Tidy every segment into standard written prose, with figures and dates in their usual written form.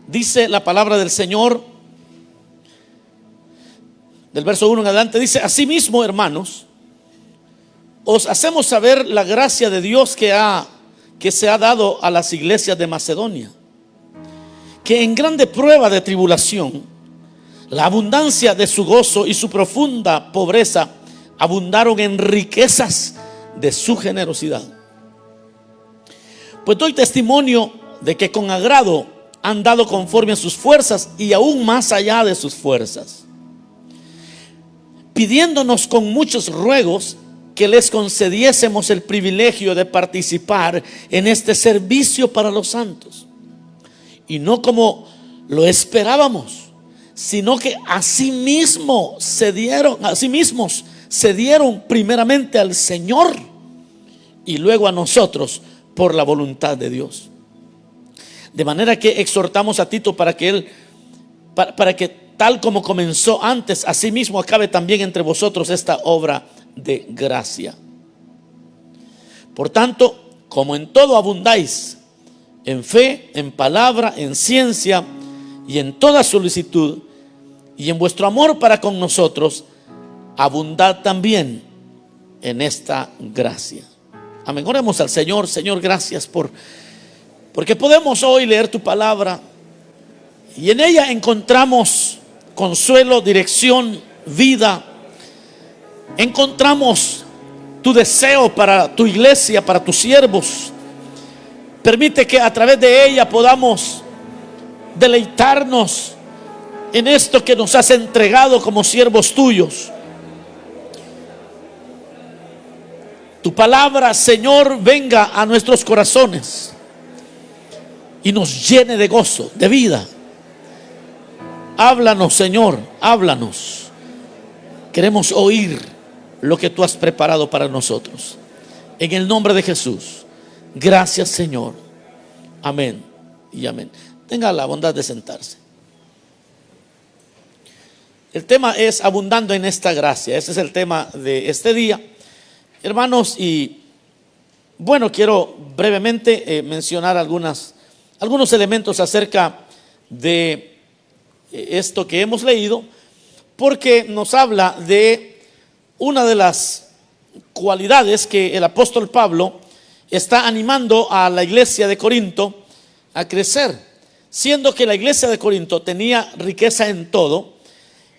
Dice la palabra del Señor, del verso 1 en adelante, dice: asimismo, hermanos, os hacemos saber la gracia de Dios que se ha dado a las iglesias de Macedonia, que en grande prueba de tribulación, la abundancia de su gozo y su profunda pobreza abundaron en riquezas de su generosidad. Pues doy testimonio de que con agrado han dado conforme a sus fuerzas y aún más allá de sus fuerzas, pidiéndonos con muchos ruegos que les concediésemos el privilegio de participar en este servicio para los santos, y no como lo esperábamos, sino que asimismos se dieron primeramente al Señor y luego a nosotros por la voluntad de Dios. De manera que exhortamos a Tito para que tal como comenzó antes, asimismo acabe también entre vosotros esta obra de gracia. Por tanto, como en todo abundáis, en fe, en palabra, en ciencia y en toda solicitud, y en vuestro amor para con nosotros, abundad también en esta gracia. Amén. Oremos al Señor. Señor, gracias porque podemos hoy leer tu palabra y en ella encontramos consuelo, dirección, vida. Encontramos tu deseo para tu iglesia, para tus siervos. Permite que a través de ella podamos deleitarnos en esto que nos has entregado como siervos tuyos. Tu palabra, Señor, venga a nuestros corazones y nos llene de gozo, de vida. Háblanos, Señor, háblanos. Queremos oír lo que tú has preparado para nosotros. En el nombre de Jesús. Gracias, Señor. Amén y amén. Tenga la bondad de sentarse. El tema es abundando en esta gracia. Ese es el tema de este día, hermanos. Y bueno, quiero brevemente mencionar algunos elementos acerca de esto que hemos leído, porque nos habla de una de las cualidades que el apóstol Pablo está animando a la iglesia de Corinto a crecer, siendo que la iglesia de Corinto tenía riqueza en todo.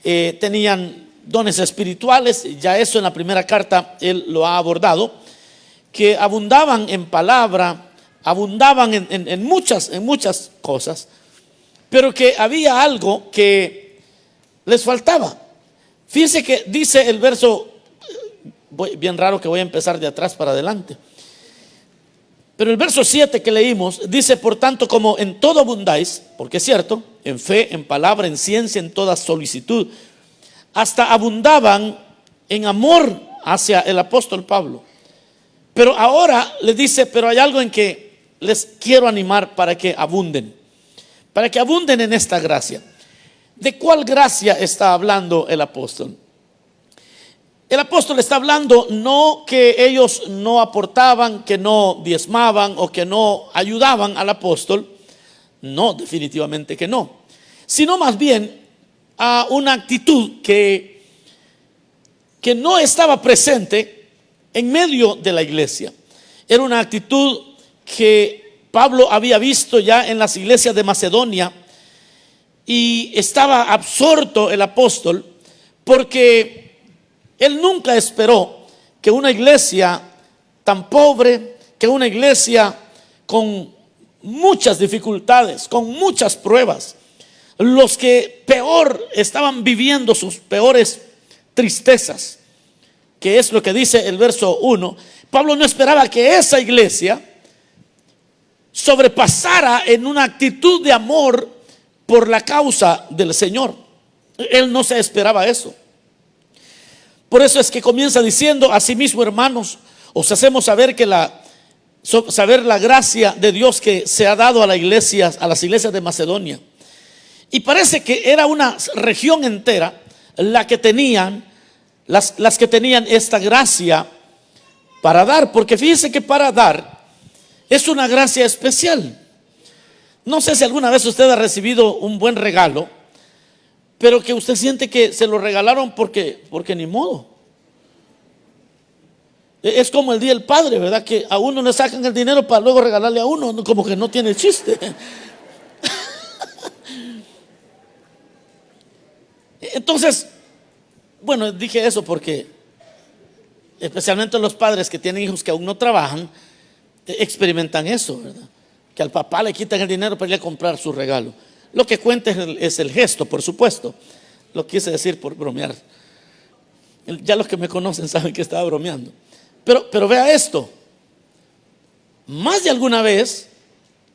Tenían dones espirituales, ya eso en la primera carta él lo ha abordado, que abundaban en palabra, abundaban en muchas cosas, pero que había algo que les faltaba. Fíjense que dice el verso, bien raro que voy a empezar de atrás para adelante, pero el verso 7 que leímos dice: por tanto, como en todo abundáis, porque es cierto, en fe, en palabra, en ciencia, en toda solicitud, hasta abundaban en amor hacia el apóstol Pablo. Pero ahora les dice: pero hay algo en que les quiero animar para que abunden en esta gracia. ¿De cuál gracia está hablando el apóstol? El apóstol está hablando no que ellos no aportaban, que no diezmaban o que no ayudaban al apóstol. No, definitivamente que no. Sino más bien a una actitud que no estaba presente en medio de la iglesia. Era una actitud que Pablo había visto ya en las iglesias de Macedonia, y estaba absorto el apóstol porque él nunca esperó que una iglesia tan pobre, que una iglesia con muchas dificultades, con muchas pruebas, los que peor estaban viviendo sus peores tristezas, que es lo que dice el verso 1, Pablo no esperaba que esa iglesia sobrepasara en una actitud de amor por la causa del Señor. Él no se esperaba eso. Por eso es que comienza diciendo: asimismo, hermanos, os hacemos saber la gracia de Dios que se ha dado a las iglesias de Macedonia. Y parece que era una región entera la que tenían las que tenían esta gracia para dar, porque fíjense que para dar es una gracia especial. No sé si alguna vez usted ha recibido un buen regalo, pero que usted siente que se lo regalaron porque ni modo. Es como el Día del Padre, ¿verdad? Que a uno le sacan el dinero para luego regalarle a uno, como que no tiene chiste. Entonces, bueno, dije eso porque especialmente los padres que tienen hijos que aún no trabajan, experimentan eso, ¿verdad? Que al papá le quitan el dinero para ir a comprar su regalo. Lo que cuenta es el gesto, por supuesto. Lo quise decir por bromear. Ya los que me conocen saben que estaba bromeando. Pero vea esto. Más de alguna vez,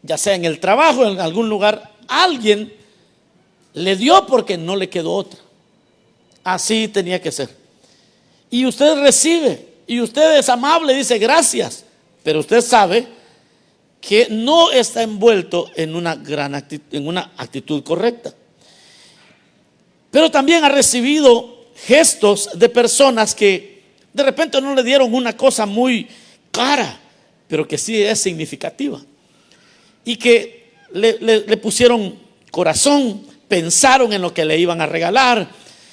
ya sea en el trabajo, en algún lugar, alguien le dio porque no le quedó otra. Así tenía que ser. Y usted recibe, y usted es amable, dice gracias, pero usted sabe que no está envuelto en una actitud correcta. Pero también ha recibido gestos de personas que de repente no le dieron una cosa muy cara, pero que sí es significativa, y que le pusieron corazón, pensaron en lo que le iban a regalar,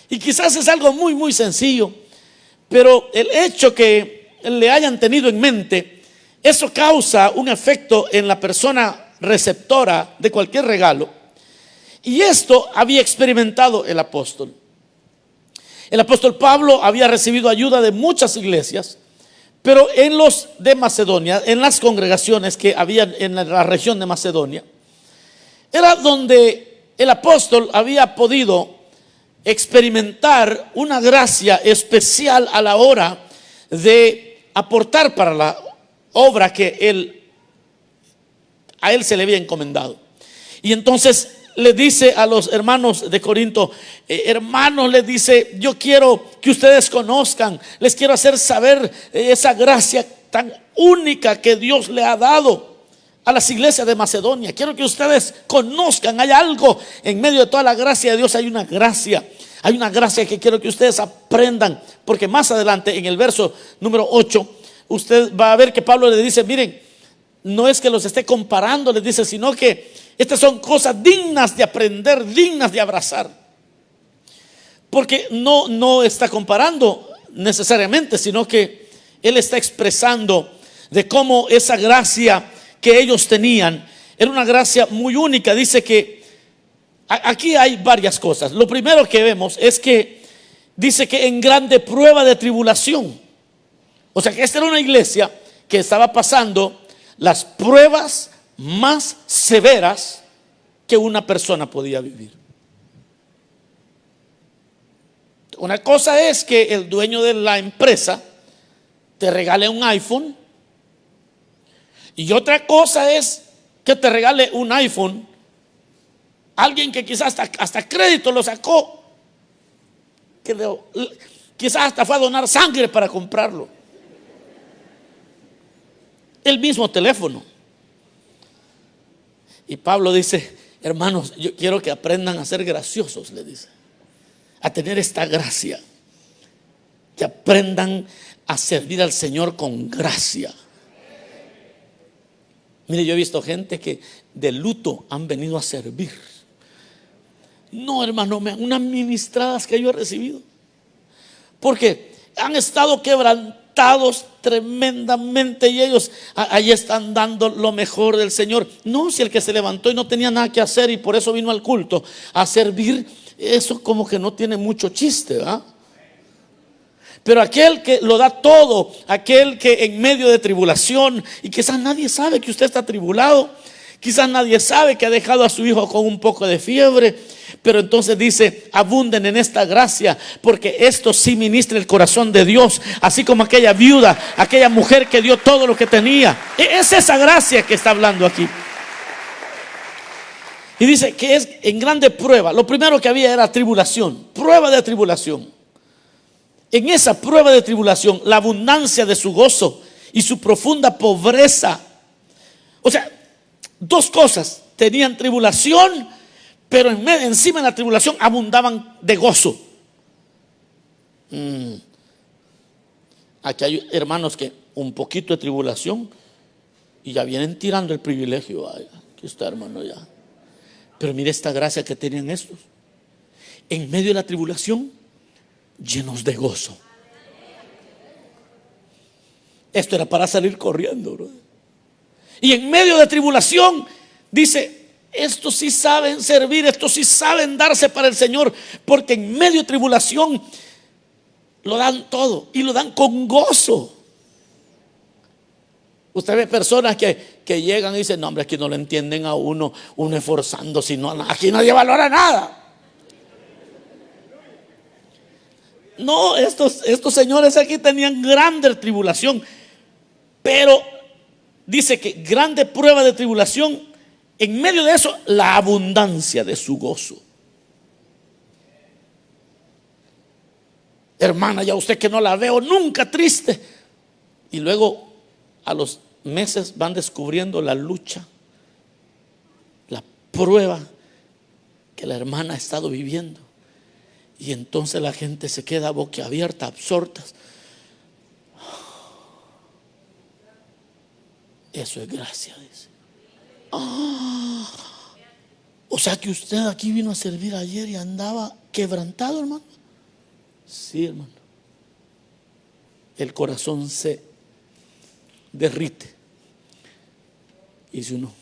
y quizás es algo muy muy sencillo, pero el hecho que le hayan tenido en mente, eso causa un efecto en la persona receptora de cualquier regalo. Y esto había experimentado el apóstol. El apóstol Pablo había recibido ayuda de muchas iglesias, pero en los de Macedonia, en las congregaciones que había en la región de Macedonia, era donde el apóstol había podido experimentar una gracia especial a la hora de aportar para la obra que a él se le había encomendado. Y entonces le dice a los hermanos de Corinto, hermanos, les dice, yo quiero que ustedes conozcan, les quiero hacer saber esa gracia tan única que Dios le ha dado a las iglesias de Macedonia. Quiero que ustedes conozcan, hay algo en medio de toda la gracia de Dios, hay una gracia que quiero que ustedes aprendan, porque más adelante en el verso número 8 usted va a ver que Pablo le dice, miren, no es que los esté comparando, les dice, sino que estas son cosas dignas de aprender, dignas de abrazar. Porque no está comparando necesariamente, sino que él está expresando de cómo esa gracia que ellos tenían era una gracia muy única. Dice que aquí hay varias cosas. Lo primero que vemos es que dice que en grande prueba de tribulación. O sea que esta era una iglesia que estaba pasando las pruebas más severas que una persona podía vivir. Una cosa es que el dueño de la empresa te regale un iPhone, y otra cosa es que te regale un iPhone alguien que quizás hasta crédito lo sacó, quizás hasta fue a donar sangre para comprarlo. El mismo teléfono. Y Pablo dice, hermanos, yo quiero que aprendan a ser graciosos, le dice, a tener esta gracia, que aprendan a servir al Señor con gracia. Mire, yo he visto gente que de luto han venido a servir. No, hermano, unas ministradas que yo he recibido, porque han estado quebrantados tremendamente, y ellos ahí están dando lo mejor del Señor. No, si el que se levantó y no tenía nada que hacer y por eso vino al culto a servir, eso como que no tiene mucho chiste, ¿verdad? Pero aquel que lo da todo, aquel que en medio de tribulación, y quizás nadie sabe que usted está atribulado, quizás nadie sabe que ha dejado a su hijo con un poco de fiebre, pero entonces dice, abunden en esta gracia, porque esto sí ministra el corazón de Dios, así como aquella viuda, aquella mujer que dio todo lo que tenía. Es esa gracia que está hablando aquí. Y dice que es en grande prueba. Lo primero que había era tribulación, prueba de tribulación. En esa prueba de tribulación, la abundancia de su gozo y su profunda pobreza. O sea, dos cosas: tenían tribulación, pero encima de la tribulación abundaban de gozo. Aquí hay hermanos que un poquito de tribulación y ya vienen tirando el privilegio. Aquí está, hermano, ya. Pero mire esta gracia que tenían estos. En medio de la tribulación, llenos de gozo. Esto era para salir corriendo, bro. Y en medio de tribulación, dice, estos sí saben servir, estos sí saben darse para el Señor, porque en medio de tribulación lo dan todo y lo dan con gozo. Usted ve personas que llegan y dicen, no, hombre, aquí no lo entienden a uno esforzando, sino aquí nadie valora nada. No, estos señores aquí tenían grande tribulación, pero dice que grande prueba de tribulación, en medio de eso, la abundancia de su gozo. Hermana, ya usted que no la veo nunca triste. Y luego a los meses van descubriendo la lucha, la prueba que la hermana ha estado viviendo. Y entonces la gente se queda boquiabierta, absortas. Eso es gracia, dice. O sea que usted aquí vino a servir ayer y andaba quebrantado, hermano. Sí, hermano. El corazón se derrite. Y dice uno,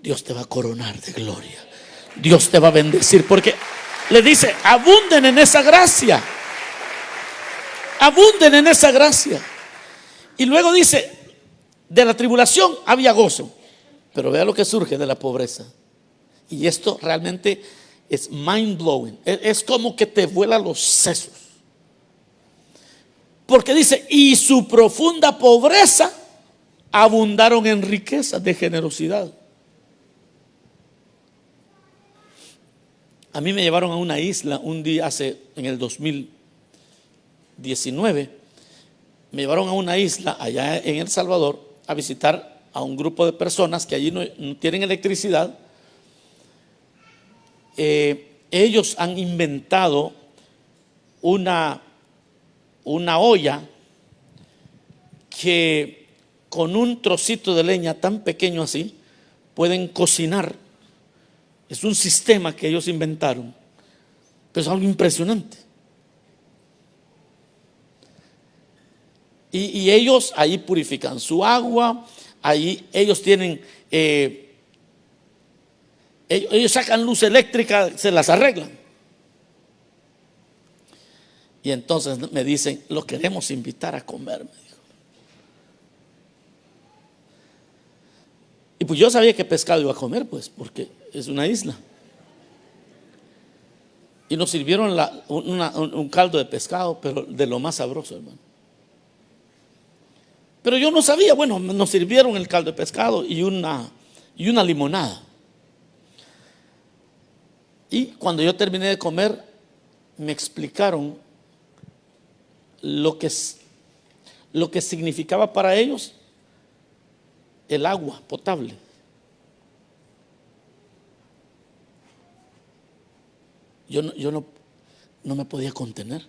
Dios te va a coronar de gloria. Dios te va a bendecir, porque le dice, abunden en esa gracia. Abunden en esa gracia. Y luego dice, de la tribulación había gozo. Pero vea lo que surge de la pobreza. Y esto realmente es mind blowing. Es como que te vuelan los sesos. Porque dice, y su profunda pobreza abundaron en riquezas de generosidad. A mí me llevaron a una isla un día en el 2019. Me llevaron a una isla allá en El Salvador a visitar a un grupo de personas que allí no tienen electricidad. Ellos han inventado una olla que con un trocito de leña tan pequeño así pueden cocinar. Es un sistema que ellos inventaron, pero es algo impresionante. Y ellos ahí purifican su agua, ahí ellos tienen, ellos sacan luz eléctrica, se las arreglan. Y entonces me dicen, lo queremos invitar a comer, me dijo. Y pues yo sabía que pescado iba a comer, pues, porque es una isla. Y nos sirvieron un caldo de pescado, pero de lo más sabroso, hermano. Pero yo no sabía, bueno, nos sirvieron el caldo de pescado y una limonada. Y cuando yo terminé de comer, me explicaron lo que significaba para ellos el agua potable. Yo no me podía contener.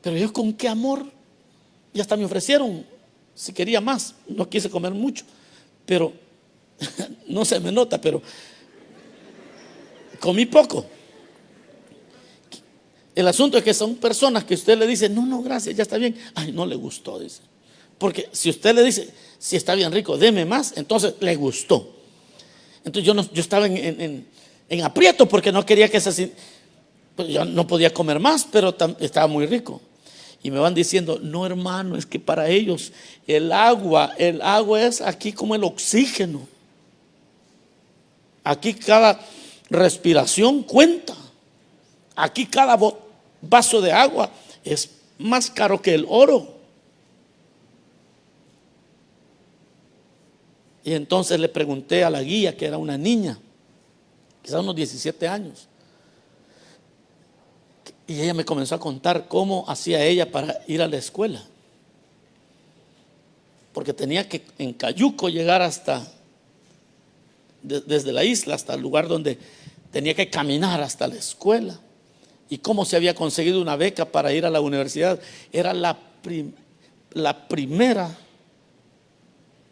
Pero yo con qué amor, y hasta me ofrecieron si quería más. No quise comer mucho, pero no se me nota, pero comí poco. El asunto es que son personas que usted le dice, no, gracias, ya está bien. Ay, no le gustó, dice. Porque si usted le dice, si está bien rico, deme más, entonces le gustó. Entonces yo estaba en aprieto porque no quería que pues yo no podía comer más, pero estaba muy rico. Y me van diciendo, no, hermano, es que para ellos el agua es aquí como el oxígeno. Aquí cada respiración cuenta. Aquí cada vaso de agua es más caro que el oro. Y entonces le pregunté a la guía, que era una niña, quizás unos 17 años. Y ella me comenzó a contar cómo hacía ella para ir a la escuela. Porque tenía que en Cayuco llegar desde la isla hasta el lugar donde tenía que caminar hasta la escuela. Y cómo se había conseguido una beca para ir a la universidad. Era la primera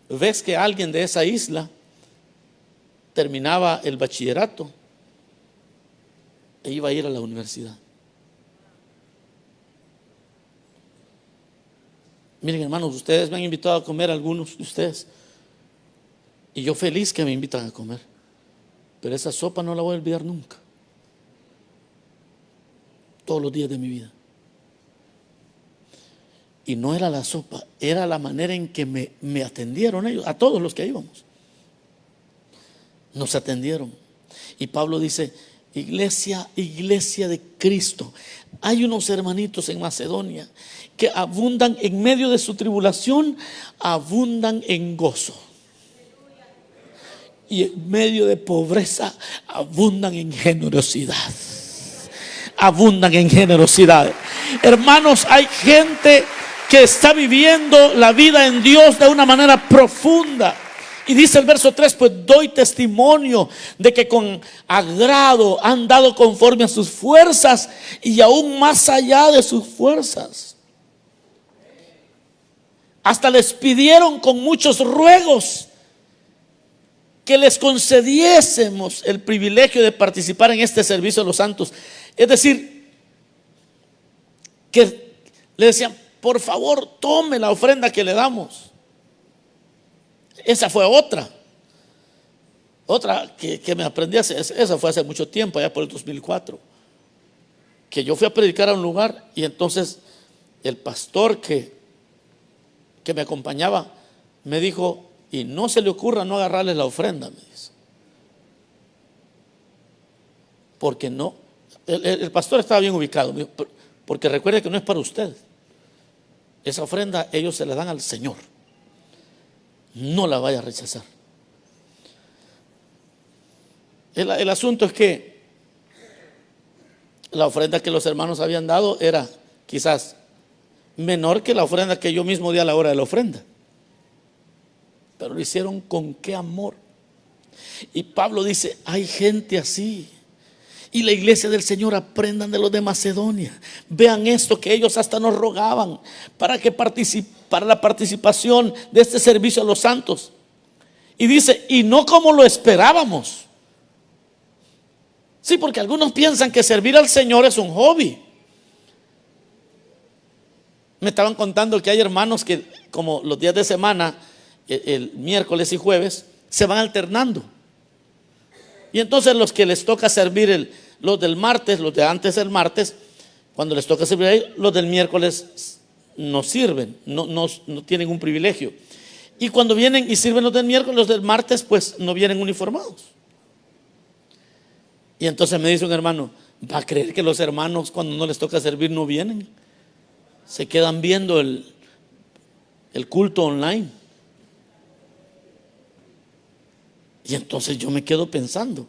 ves que alguien de esa isla terminaba el bachillerato e iba a ir a la universidad. Miren, hermanos, ustedes me han invitado a comer, algunos de ustedes, y yo feliz que me invitan a comer, pero esa sopa no la voy a olvidar nunca, todos los días de mi vida. Y no era la sopa, era la manera en que me atendieron ellos, a todos los que íbamos. Nos atendieron. Y Pablo dice: iglesia de Cristo. Hay unos hermanitos en Macedonia que abundan en medio de su tribulación, abundan en gozo. Y en medio de pobreza, abundan en generosidad. Abundan en generosidad. Hermanos, hay gente que está viviendo la vida en Dios de una manera profunda. Y dice el verso 3: pues doy testimonio de que con agrado han dado conforme a sus fuerzas y aún más allá de sus fuerzas. Hasta les pidieron con muchos ruegos que les concediésemos el privilegio de participar en este servicio de los santos. Es decir, que le decían: por favor, tome la ofrenda que le damos. Esa fue otra que me aprendí esa fue hace mucho tiempo, allá por el 2004, que yo fui a predicar a un lugar y entonces el pastor que me acompañaba me dijo: y no se le ocurra no agarrarles la ofrenda, me dice, porque no, el pastor estaba bien ubicado, me dijo, porque recuerde que no es para usted, esa ofrenda ellos se la dan al Señor, no la vaya a rechazar. El asunto es que la ofrenda que los hermanos habían dado era quizás menor que la ofrenda que yo mismo di a la hora de la ofrenda, pero lo hicieron con qué amor. Y Pablo dice: hay gente así. Y la iglesia del Señor, aprendan de los de Macedonia. Vean esto, que ellos hasta nos rogaban para la participación de este servicio a los santos. Y dice: y no como lo esperábamos. Sí, porque algunos piensan que servir al Señor es un hobby. Me estaban contando que hay hermanos que, como los días de semana, el miércoles y jueves, se van alternando. Y entonces los que les toca servir los del martes, los de antes del martes, cuando les toca servir ahí, los del miércoles no sirven, no tienen un privilegio. Y cuando vienen y sirven los del miércoles, los del martes pues no vienen uniformados. Y entonces me dice un hermano: ¿va a creer que los hermanos cuando no les toca servir no vienen? Se quedan viendo el culto online. Y entonces yo me quedo pensando,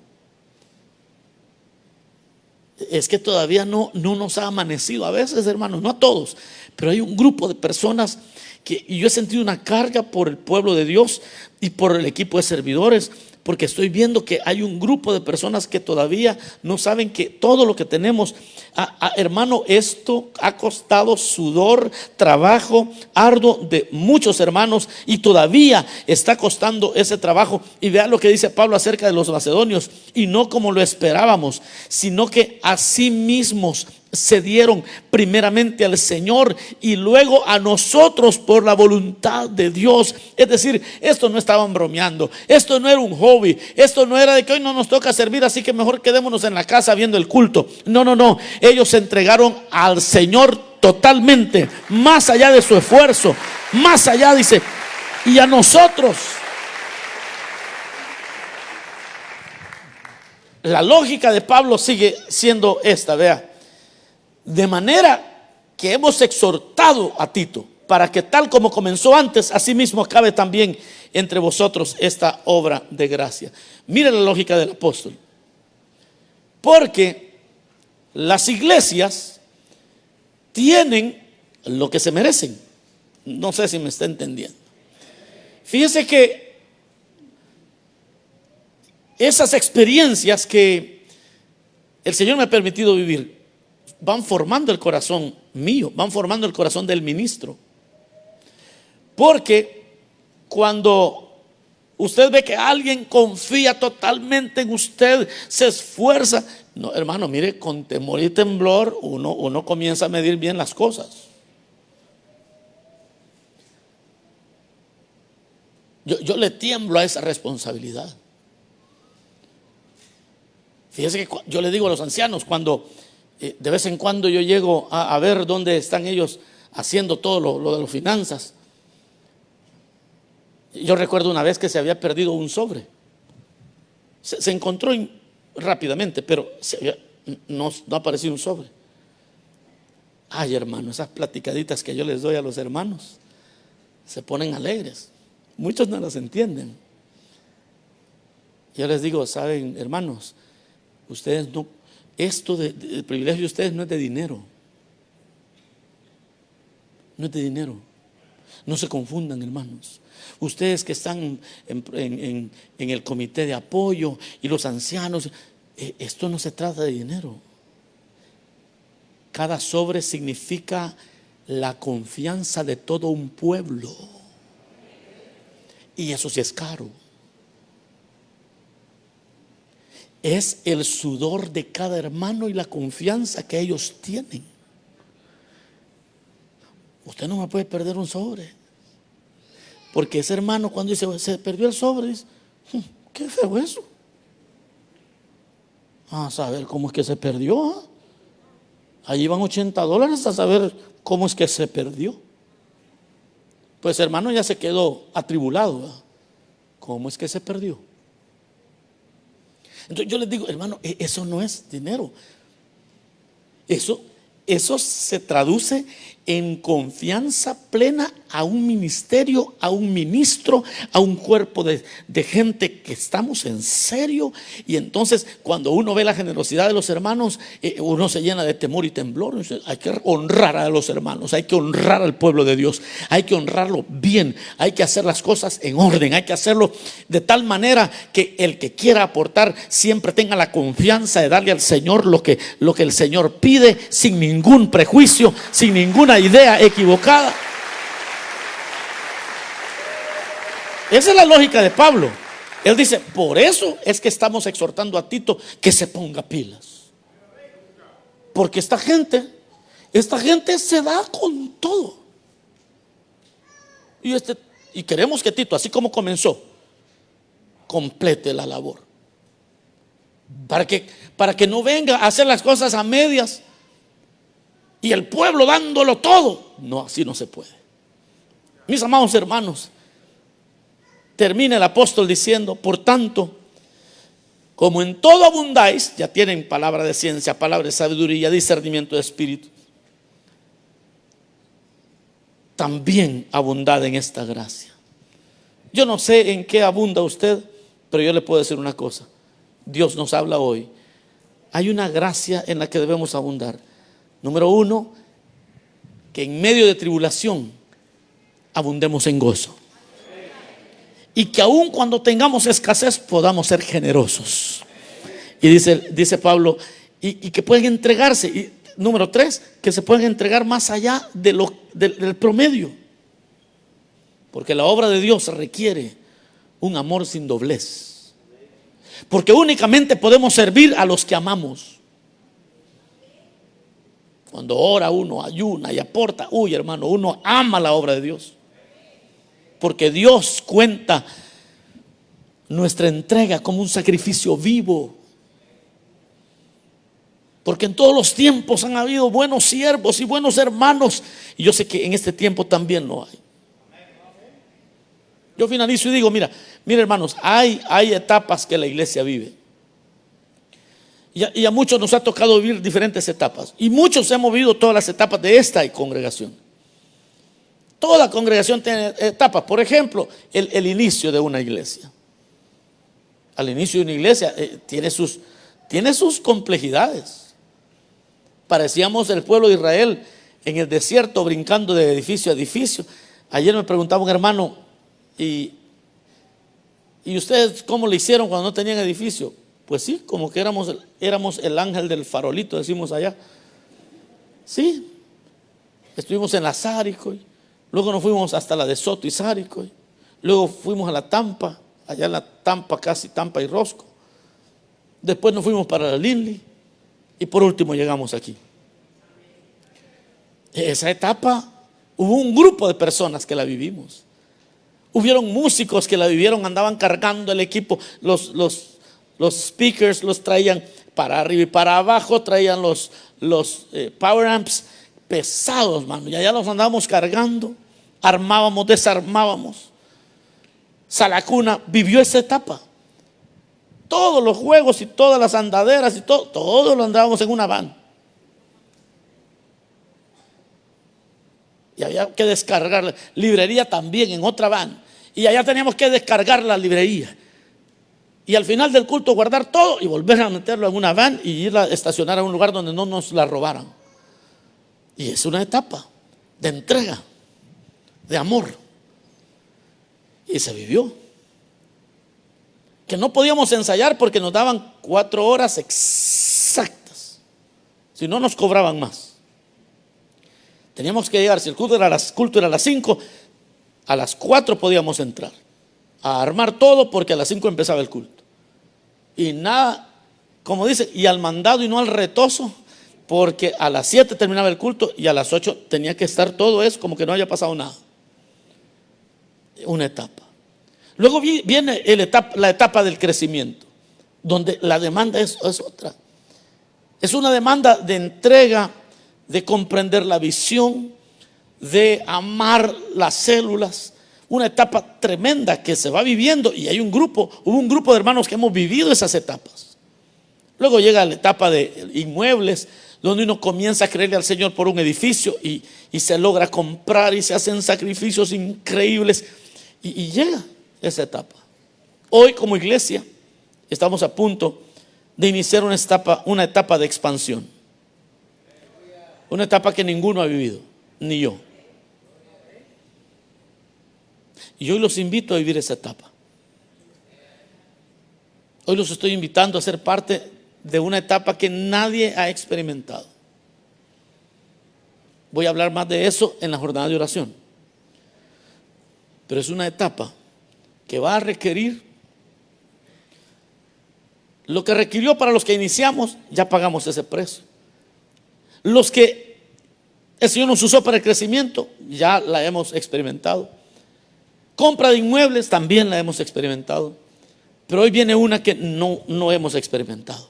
es que todavía no nos ha amanecido a veces, hermanos, no a todos, pero hay un grupo de personas y yo he sentido una carga por el pueblo de Dios y por el equipo de servidores, porque estoy viendo que hay un grupo de personas que todavía no saben que todo lo que tenemos, hermano, esto ha costado sudor, trabajo arduo de muchos hermanos y todavía está costando ese trabajo. Y vean lo que dice Pablo acerca de los macedonios: y no como lo esperábamos, sino que a sí mismos se dieron primeramente al Señor y luego a nosotros por la voluntad de Dios. Es decir, esto no estaban bromeando, esto no era un hobby, esto no era de que hoy no nos toca servir, así que mejor quedémonos en la casa viendo el culto. No, ellos se entregaron al Señor totalmente, más allá de su esfuerzo, más allá, dice, y a nosotros. La lógica de Pablo sigue siendo esta, vea: de manera que hemos exhortado a Tito para que tal como comenzó antes, así mismo acabe también entre vosotros esta obra de gracia. Mire la lógica del apóstol. Porque las iglesias tienen lo que se merecen. No sé si me está entendiendo. Fíjese que esas experiencias que el Señor me ha permitido vivir van formando el corazón mío, van formando el corazón del ministro. Porque cuando usted ve que alguien confía totalmente en usted, se esfuerza. No, hermano, mire, con temor y temblor uno comienza a medir bien las cosas. Yo le tiemblo a esa responsabilidad. Fíjese que yo le digo a los ancianos, cuando de vez en cuando yo llego a ver dónde están ellos haciendo todo lo de las finanzas. Yo recuerdo una vez que se había perdido un sobre. Se encontró rápidamente, pero no apareció un sobre. Ay, hermano, esas platicaditas que yo les doy a los hermanos se ponen alegres. Muchos no las entienden. Yo les digo, saben, hermanos, ustedes no, esto del privilegio de ustedes no es de dinero. No es de dinero. No se confundan, hermanos. Ustedes que están en el comité de apoyo y los ancianos, esto no se trata de dinero. Cada sobre significa la confianza de todo un pueblo. Y eso sí es caro. Es el sudor de cada hermano y la confianza que ellos tienen. Usted no me puede perder un sobre. Porque ese hermano, cuando dice se perdió el sobre, dice, qué feo eso. A saber cómo es que se perdió. Allí van $80 a saber cómo es que se perdió. Pues hermano ya se quedó atribulado, ¿verdad? ¿Cómo es que se perdió? Entonces yo les digo, hermano, eso no es dinero. Eso se traduce en confianza plena a un ministerio, a un ministro, a un cuerpo de gente que estamos en serio. Y entonces cuando uno ve la generosidad de los hermanos, uno se llena de temor y temblor. Hay que honrar a los hermanos, hay que honrar al pueblo de Dios, hay que honrarlo bien, hay que hacer las cosas en orden, hay que hacerlo de tal manera que el que quiera aportar siempre tenga la confianza de darle al Señor lo que el Señor pide, sin ningún prejuicio, sin ninguna idea equivocada. Esa es la lógica de Pablo. Él dice, por eso es que estamos exhortando a Tito que se ponga pilas. Porque esta gente se da con todo. Y queremos que Tito, así como comenzó, complete la labor. Para que no venga a hacer las cosas a medias y el pueblo dándolo todo. No, así no se puede. Mis amados hermanos, termina el apóstol diciendo, por tanto, como en todo abundáis, ya tienen palabra de ciencia, palabra de sabiduría, discernimiento de espíritu, también abundad en esta gracia. Yo no sé en qué abunda usted, pero yo le puedo decir una cosa. Dios nos habla hoy. Hay una gracia en la que debemos abundar. Número uno, que en medio de tribulación abundemos en gozo. Y que aun cuando tengamos escasez podamos ser generosos. Y dice Pablo, y que pueden entregarse. Y número tres, que se pueden entregar más allá del promedio. Porque la obra de Dios requiere un amor sin doblez. Porque únicamente podemos servir a los que amamos. Cuando ora uno, ayuna y aporta, uy hermano, uno ama la obra de Dios. Porque Dios cuenta nuestra entrega como un sacrificio vivo. Porque en todos los tiempos han habido buenos siervos y buenos hermanos. Y yo sé que en este tiempo también lo hay. Yo finalizo y digo, mira hermanos, hay etapas que la iglesia vive. Y a muchos nos ha tocado vivir diferentes etapas. Y muchos hemos vivido todas las etapas de esta congregación. Toda congregación tiene etapas. Por ejemplo, el inicio de una iglesia. Al inicio de una iglesia tiene sus complejidades. Parecíamos el pueblo de Israel en el desierto brincando de edificio a edificio. Ayer me preguntaba un hermano, ¿y ustedes cómo le hicieron cuando no tenían edificio? Pues sí, como que éramos el ángel del farolito, decimos allá. Sí, estuvimos en la Sárico, luego nos fuimos hasta la de Soto y Sárico, Luego fuimos a la Tampa, allá en la Tampa, casi Tampa y Rosco. Después nos fuimos para la Lindley y por último llegamos aquí. Esa etapa hubo un grupo de personas que la vivimos. Hubieron músicos que la vivieron, andaban cargando el equipo, los speakers los traían para arriba y para abajo, traían los power amps pesados, mano, y allá los andábamos cargando, armábamos, desarmábamos. Salacuna vivió esa etapa. Todos los juegos y todas las andaderas y todo lo andábamos en una van. Y había que descargar librería también en otra van. Y allá teníamos que descargar la librería. Y al final del culto guardar todo y volver a meterlo en una van y ir a estacionar a un lugar donde no nos la robaran. Y es una etapa de entrega, de amor. Y se vivió. Que no podíamos ensayar porque nos daban 4 horas exactas. Si no, nos cobraban más. Teníamos que llegar, si el culto era a las 5, a las 4 podíamos entrar a armar todo porque a las 5 empezaba el culto. Y nada, como dice, y al mandado y no al retoso, porque a las 7 terminaba el culto y a las 8 tenía que estar todo eso como que no haya pasado nada. Una etapa. Luego viene la etapa del crecimiento, donde la demanda es otra. Es una demanda de entrega, de comprender la visión, de amar las células. Una etapa tremenda que se va viviendo y hubo un grupo de hermanos que hemos vivido esas etapas. Luego llega la etapa de inmuebles, donde uno comienza a creerle al Señor por un edificio y se logra comprar y se hacen sacrificios increíbles y llega esa etapa. Hoy como iglesia estamos a punto de iniciar una etapa de expansión. Una etapa que ninguno ha vivido, ni yo. Y hoy los invito a vivir esa etapa. Hoy los estoy invitando a ser parte de una etapa que nadie ha experimentado. Voy a hablar más de eso en la jornada de oración. Pero es una etapa que va a requerir lo que requirió para los que iniciamos. Ya pagamos ese precio. Los que el Señor nos usó para el crecimiento, ya la hemos experimentado. Compra de inmuebles también la hemos experimentado. Pero hoy viene una que no hemos experimentado.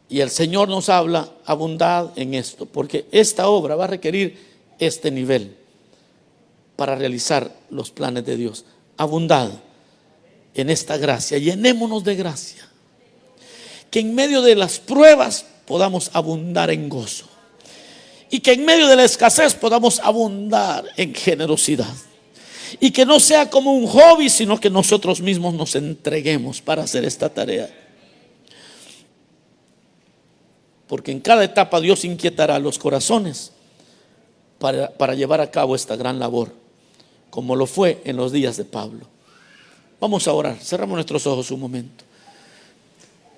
Y el Señor nos habla: abundad en esto, porque esta obra va a requerir este nivel para realizar los planes de Dios. Abundad en esta gracia, llenémonos de gracia. Que en medio de las pruebas podamos abundar en gozo. Y que en medio de la escasez podamos abundar en generosidad. Y que no sea como un hobby, sino que nosotros mismos nos entreguemos para hacer esta tarea. Porque en cada etapa Dios inquietará los corazones para llevar a cabo esta gran labor, como lo fue en los días de Pablo. Vamos a orar, cerramos nuestros ojos un momento.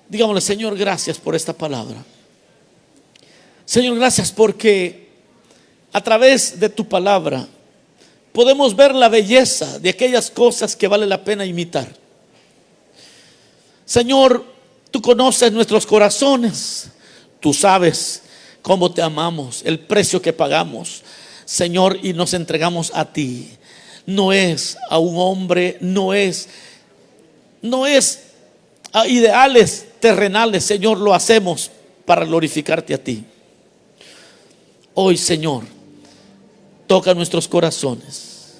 Digámosle: Señor, gracias por esta palabra. Señor, gracias porque a través de tu palabra podemos ver la belleza de aquellas cosas que vale la pena imitar. Señor, tú conoces nuestros corazones. Tú sabes cómo te amamos, el precio que pagamos, Señor, y nos entregamos a ti. No es a un hombre, no es a ideales terrenales, Señor, lo hacemos para glorificarte a ti. Hoy, Señor, toca nuestros corazones.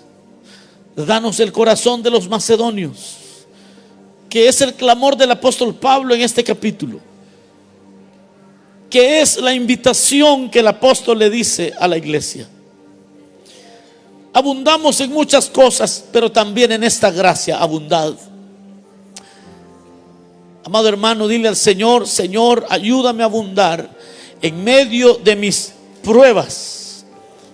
Danos el corazón de los macedonios, que es el clamor del apóstol Pablo en este capítulo, que es la invitación que el apóstol le dice a la iglesia. Abundamos en muchas cosas, pero también en esta gracia abundad. Amado hermano, dile al Señor: Señor, ayúdame a abundar en medio de mis pruebas,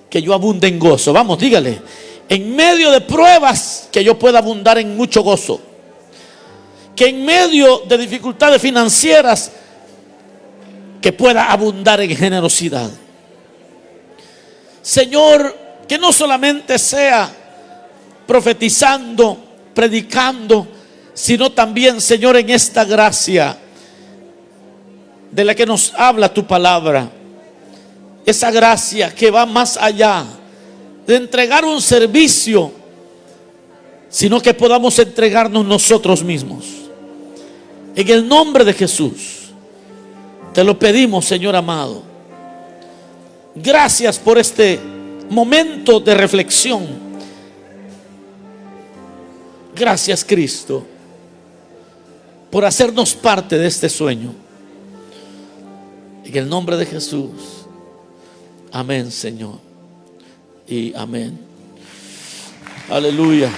que yo abunde en gozo. Vamos, dígale: en medio de pruebas, que yo pueda abundar en mucho gozo. Que en medio de dificultades financieras, que pueda abundar en generosidad. Señor, que no solamente sea profetizando, predicando, sino también, Señor, en esta gracia de la que nos habla tu palabra. Esa gracia que va más allá de entregar un servicio, sino que podamos entregarnos nosotros mismos. En el nombre de Jesús te lo pedimos, Señor amado. Gracias por este momento de reflexión. Gracias, Cristo, por hacernos parte de este sueño. En el nombre de Jesús. Amén, Señor. Y amén. Aleluya.